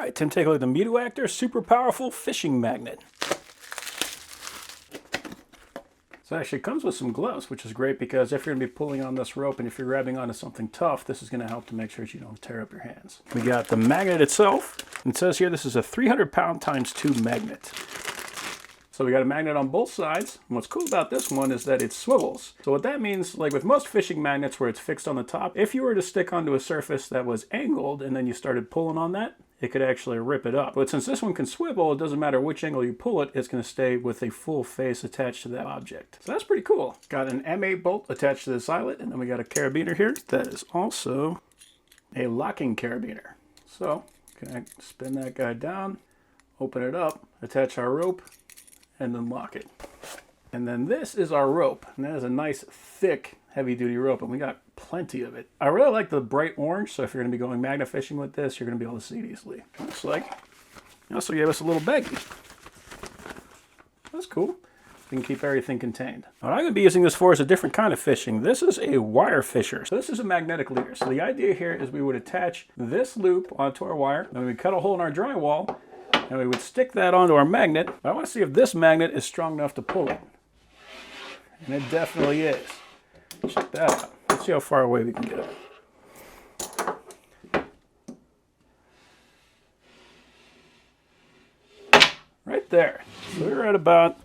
right, time to take a look at the MUTUACTOR Super Powerful Fishing Magnet. So it actually comes with some gloves, which is great because if you're going to be pulling on this rope and if you're grabbing onto something tough, this is going to help to make sure that you don't tear up your hands. We got the magnet itself. It says here this is a 300-pound times 2 magnet. So we got a magnet on both sides. And what's cool about this one is that it swivels. So what that means, like with most fishing magnets where it's fixed on the top, if you were to stick onto a surface that was angled and then you started pulling on that, it could actually rip it up. But since this one can swivel, it doesn't matter which angle you pull it, it's going to stay with a full face attached to that object. So that's pretty cool. Got an M8 bolt attached to this eyelet, and then we got a carabiner here that is also a locking carabiner. So, can I spin that guy down, open it up, attach our rope, and then lock it. And then this is our rope, and that is a nice thick heavy-duty rope, and we got plenty of it. I really like the bright orange, so if you're going to be going magnet fishing with this, you're going to be able to see it easily. Looks like they also gave us a little baggie. That's cool. We can keep everything contained. What I'm going to be using this for is a different kind of fishing. This is a wire fisher. So this is a magnetic leader. So the idea here is we would attach this loop onto our wire, and we would cut a hole in our drywall, and we would stick that onto our magnet. I want to see if this magnet is strong enough to pull it. And it definitely is. Check that out. Let's see how far away we can get it. Right there. So we're at about,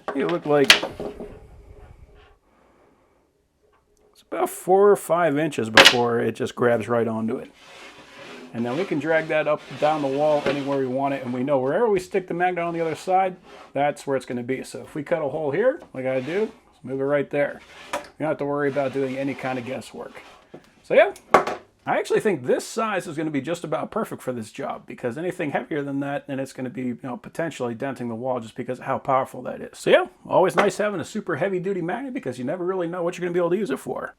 I think it looked like, it's about 4 or 5 inches before it just grabs right onto it. And then we can drag that up down the wall anywhere we want it, and we know wherever we stick the magnet on the other side, that's where it's going to be. So if we cut a hole here, like I do, move it right there. You don't have to worry about doing any kind of guesswork. So yeah, I actually think this size is going to be just about perfect for this job, because anything heavier than that, then it's going to be, potentially denting the wall just because of how powerful that is. So yeah, always nice having a super heavy duty magnet because you never really know what you're going to be able to use it for.